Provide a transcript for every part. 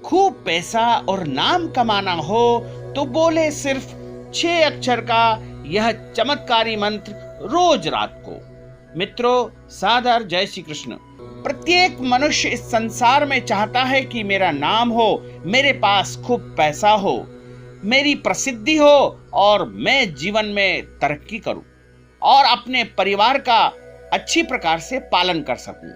खूब पैसा और नाम कमाना हो तो बोले सिर्फ 6 अक्षर का यह चमत्कारी मंत्र रोज रात को। मित्रों, सादर जय श्री कृष्ण। प्रत्येक मनुष्य इस संसार में चाहता है कि मेरा नाम हो, मेरे पास खूब पैसा हो, मेरी प्रसिद्धि हो और मैं जीवन में तरक्की करूं और अपने परिवार का अच्छी प्रकार से पालन कर सकूं।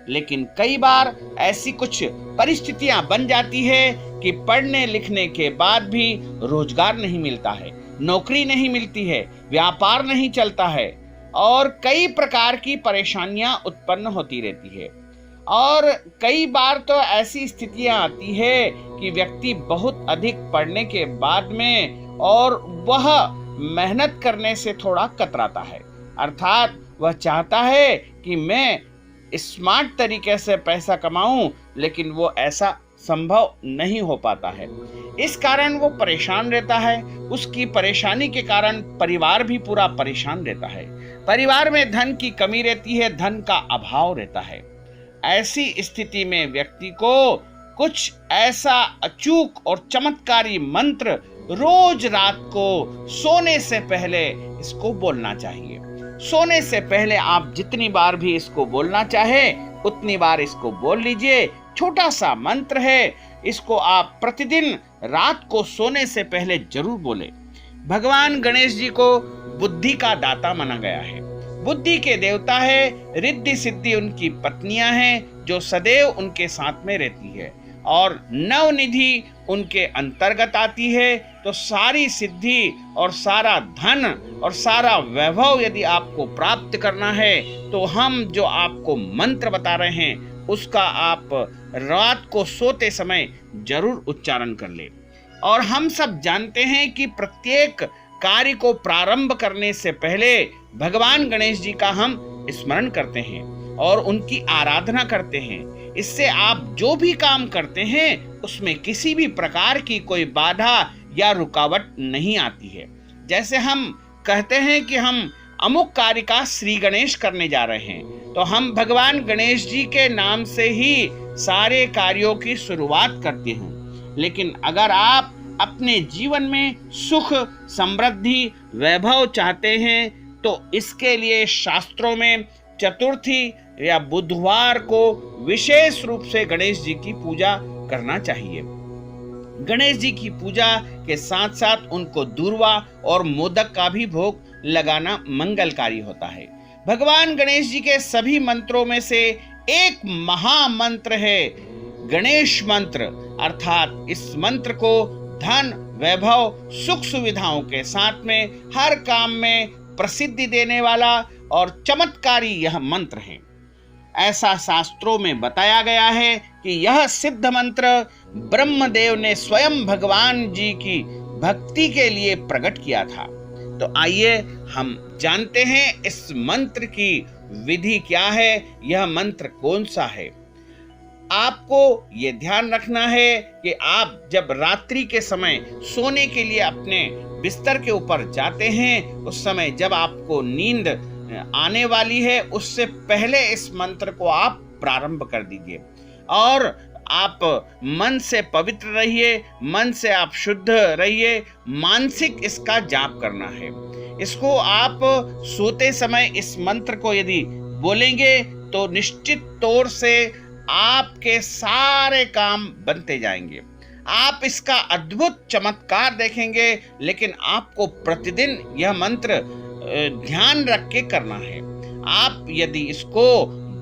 लेकिन कई बार ऐसी कुछ परिस्थितियां बन जाती है कि पढ़ने लिखने के बाद भी रोजगार नहीं मिलता है, नौकरी नहीं मिलती है, व्यापार नहीं चलता है और कई प्रकार की परेशानियां उत्पन्न होती रहती है। और कई बार तो ऐसी स्थितियां आती है कि व्यक्ति बहुत अधिक पढ़ने के बाद में और वह मेहनत करने से थोड़ा कतराता है, अर्थात वह चाहता है कि मैं स्मार्ट तरीके से पैसा कमाऊं, लेकिन वो ऐसा संभव नहीं हो पाता है। इस कारण वो परेशान रहता है। उसकी परेशानी के कारण परिवार भी पूरा परेशान रहता है। परिवार में धन की कमी रहती है, धन का अभाव रहता है। ऐसी स्थिति में व्यक्ति को कुछ ऐसा अचूक और चमत्कारी मंत्र रोज रात को सोने से पहले इसको बोलना चाहिए। सोने से पहले आप जितनी बार भी इसको बोलना चाहे उतनी बार इसको बोल लीजिए। छोटा सा मंत्र है, इसको आप प्रतिदिन रात को सोने से पहले जरूर बोले। भगवान गणेश जी को बुद्धि का दाता माना गया है, बुद्धि के देवता है। रिद्धि सिद्धि उनकी पत्नियां हैं जो सदैव उनके साथ में रहती है और नवनिधि उनके अंतर्गत आती है। तो सारी सिद्धि और सारा धन और सारा वैभव यदि आपको प्राप्त करना है तो हम जो आपको मंत्र बता रहे हैं उसका आप रात को सोते समय जरूर उच्चारण कर ले। और हम सब जानते हैं कि प्रत्येक कार्य को प्रारंभ करने से पहले भगवान गणेश जी का हम स्मरण करते हैं और उनकी आराधना करते हैं। इससे आप जो भी काम करते हैं उसमें किसी भी प्रकार की कोई बाधा या रुकावट नहीं आती है। जैसे हम कहते हैं कि हम अमुक कार्य का श्री गणेश करने जा रहे हैं, तो हम भगवान गणेश जी के नाम से ही सारे कार्यों की शुरुआत करते हैं। लेकिन अगर आप अपने जीवन में सुख, समृद्धि, वैभव चाहते हैं तो इसके लिए शास्त्रों में चतुर्थी या बुधवार को विशेष रूप से गणेश जी की पूजा करना चाहिए। गणेश जी की पूजा के साथ साथ उनको दूर्वा और मोदक का भी भोग लगाना मंगलकारी होता है। भगवान गणेश जी के सभी मंत्रों में से एक महामंत्र है गणेश मंत्र, अर्थात इस मंत्र को धन, वैभव, सुख सुविधाओं के साथ में हर काम में प्रसिद्धि देने वाला और चमत्कारी यह मंत्र है। ऐसा शास्त्रों में बताया गया है कि यह सिद्ध मंत्र ब्रह्मदेव ने स्वयं भगवान जी की भक्ति के लिए प्रकट किया था। तो आइए हम जानते हैं इस मंत्र की विधि क्या है, यह मंत्र कौन सा है। आपको यह ध्यान रखना है कि आप जब रात्रि के समय सोने के लिए अपने बिस्तर के ऊपर जाते हैं, उस समय जब आपको नींद आने वाली है उससे पहले इस मंत्र को आप प्रारंभ कर दीजिए और आप मन से पवित्र रहिए, मन से आप शुद्ध रहिए, मानसिक इसका जाप करना है। इसको आप सोते समय इस मंत्र को यदि बोलेंगे तो निश्चित तौर से आपके सारे काम बनते जाएंगे। आप इसका अद्भुत चमत्कार देखेंगे। लेकिन आपको प्रतिदिन यह मंत्र ध्यान रख के करना है। आप यदि इसको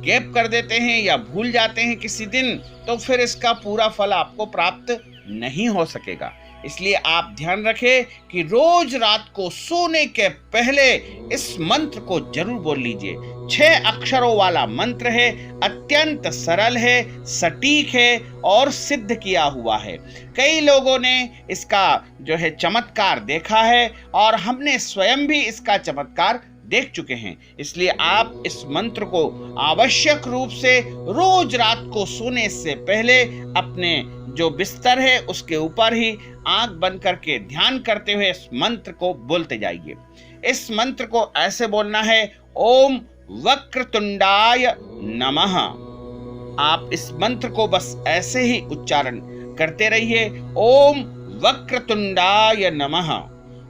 गैप कर देते हैं या भूल जाते हैं किसी दिन, तो फिर इसका पूरा फल आपको प्राप्त नहीं हो सकेगा। इसलिए आप ध्यान रखें कि रोज रात को सोने के पहले इस मंत्र को जरूर बोल लीजिए। 6 अक्षरों वाला मंत्र है, अत्यंत सरल है, सटीक है और सिद्ध किया हुआ है। कई लोगों ने इसका जो है चमत्कार देखा है और हमने स्वयं भी इसका चमत्कार देख चुके हैं। इसलिए आप इस मंत्र को आवश्यक रूप से रोज रात को सोने से पहले अपने जो बिस्तर है उसके ऊपर ही आंख बंद करके ध्यान करते हुए इस मंत्र को बोलते जाइए। इस मंत्र को ऐसे बोलना है, ओम वक्रतुंडाय नमः। आप इस मंत्र को बस ऐसे ही उच्चारण करते रहिए। ओम वक्रतुंडाय नमः।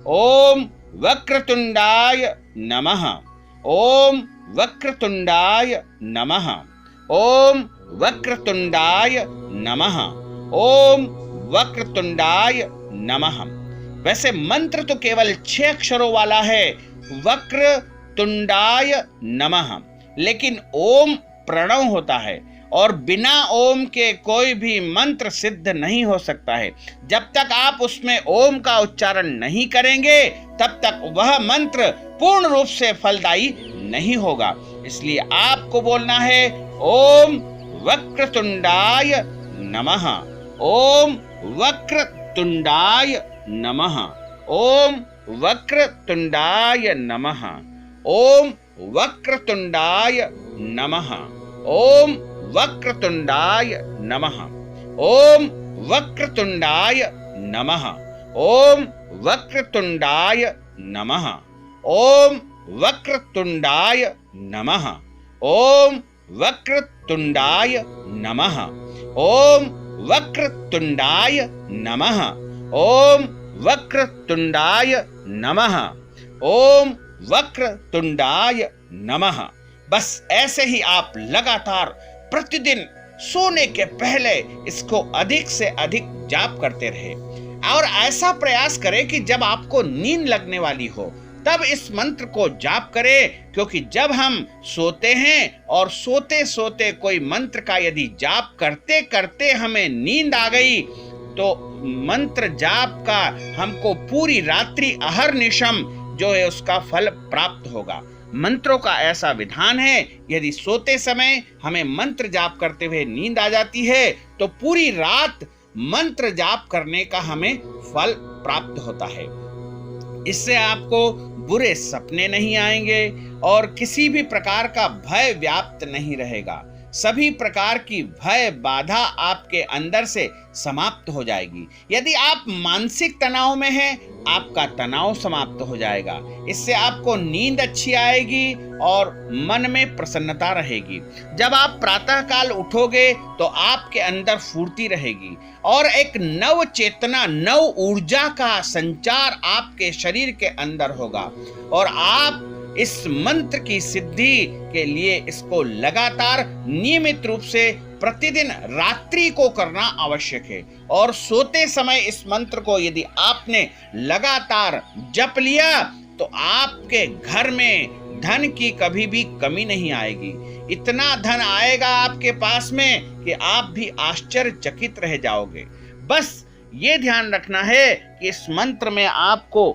ओम वक्रतुंडाय नमः। ओम वक्रतुंडाय नमः। ओम वक्रतुंडाय नमः। ओम वक्रतुंडाय नमः। वैसे मंत्र तो केवल 6 अक्षरों वाला है, वक्रतुंडाय नमः, लेकिन ओम प्रणव होता है और बिना ओम के कोई भी मंत्र सिद्ध नहीं हो सकता है। जब तक आप उसमें ओम का उच्चारण नहीं करेंगे तब तक वह मंत्र पूर्ण रूप से फलदायी नहीं होगा। इसलिए आपको बोलना है ओम वक्रतुंडाय नमः। ओम वक्रतुंडाय नमः। ओम वक्रतुंडाय नमः। ओम वक्रतुंडाय नमः। ओम वक्रतुंडाय नमः। ओम वक्रतुंडाय नमः। ओम वक्रतुंडाय नमः। ओम वक्रतुंडाय नमः। ओम वक्रतुंडाय नमः। ओम वक्रतुंडाय नमः। ओम वक्रतुंडाय नमः। ओम वक्रतुंडाय नमः। बस ऐसे ही आप लगातार प्रतिदिन सोने के पहले इसको अधिक से अधिक जाप करते रहे और ऐसा प्रयास करें कि जब आपको नींद लगने वाली हो तब इस मंत्र को जाप करें, क्योंकि जब हम सोते हैं और सोते सोते कोई मंत्र का यदि जाप करते करते हमें नींद आ गई तो मंत्र जाप का हमको पूरी रात्रि अहर्निशम जो है उसका फल प्राप्त होगा। मंत्रों का ऐसा विधान है, यदि सोते समय हमें मंत्र जाप करते हुए नींद आ जाती है तो पूरी रात मंत्र जाप करने का हमें फल प्राप्त होता है। इससे आपको बुरे सपने नहीं आएंगे और किसी भी प्रकार का भय व्याप्त नहीं रहेगा। सभी प्रकार की भय बाधा आपके अंदर से समाप्त हो जाएगी। यदि आप मानसिक तनाव में हैं, आपका तनाव समाप्त हो जाएगा। इससे आपको नींद अच्छी आएगी और मन में प्रसन्नता रहेगी। जब आप प्रातः काल उठोगे तो आपके अंदर फुर्ती रहेगी और एक नव चेतना, नव ऊर्जा का संचार आपके शरीर के अंदर होगा और आप इस मंत्र की सिद्धि के लिए इसको लगातार नियमित रूप से प्रतिदिन रात्रि को करना आवश्यक है। और सोते समय इस मंत्र को यदि आपने लगातार जप लिया तो आपके घर में धन की कभी भी कमी नहीं आएगी। इतना धन आएगा आपके पास में कि आप भी आश्चर्यचकित रह जाओगे। बस ये ध्यान रखना है कि इस मंत्र में आपको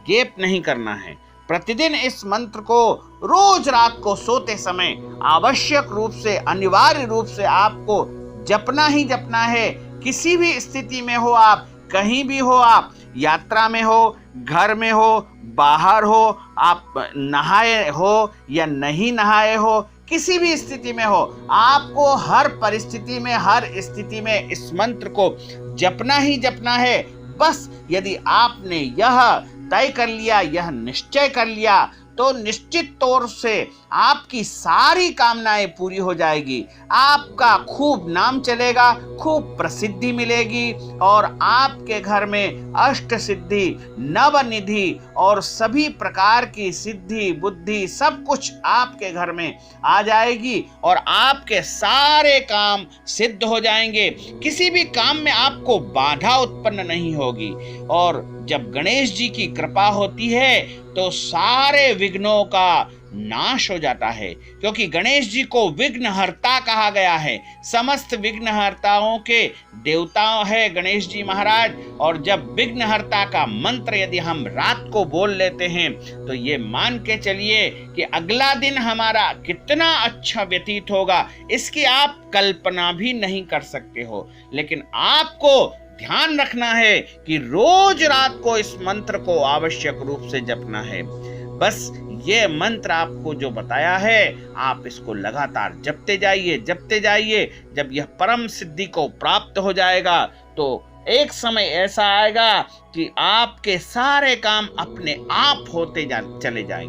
गैप नहीं करना है। प्रतिदिन इस मंत्र को रोज रात को सोते समय आवश्यक रूप से, अनिवार्य रूप से आपको जपना ही जपना है। किसी भी स्थिति में हो आप, कहीं भी हो आप, यात्रा में हो, घर में हो, बाहर हो, आप नहाए हो या नहीं नहाए हो, किसी भी स्थिति में हो, आपको हर परिस्थिति में, हर स्थिति में इस मंत्र को जपना ही जपना है। बस यदि आपने यह तय कर लिया, यह निश्चय कर लिया तो निश्चित तौर से आपकी सारी कामनाएं पूरी हो जाएगी। आपका खूब नाम चलेगा, खूब प्रसिद्धि मिलेगी और आपके घर में अष्ट सिद्धि, नवनिधि और सभी प्रकार की सिद्धि बुद्धि सब कुछ आपके घर में आ जाएगी और आपके सारे काम सिद्ध हो जाएंगे। किसी भी काम में आपको बाधा उत्पन्न नहीं होगी और जब गणेश जी की कृपा होती है तो सारे विघ्नों का नाश हो जाता है, क्योंकि गणेश जी को विघ्नहर्ता कहा गया है। समस्त विघ्नहर्ताओं के देवता है गणेश जी महाराज। और जब विघ्नहर्ता का मंत्र यदि हम रात को बोल लेते हैं तो ये मान के चलिए कि अगला दिन हमारा कितना अच्छा व्यतीत होगा, इसकी आप कल्पना भी नहीं कर सकते हो। लेकिन आपको ध्यान रखना है कि रोज रात को इस मंत्र को आवश्यक रूप से जपना है। बस ये मंत्र आपको जो बताया है आप इसको लगातार जपते जाइए। जब यह परम सिद्धि को प्राप्त हो जाएगा तो एक समय ऐसा आएगा कि आपके सारे काम अपने आप होते चले जाएंगे।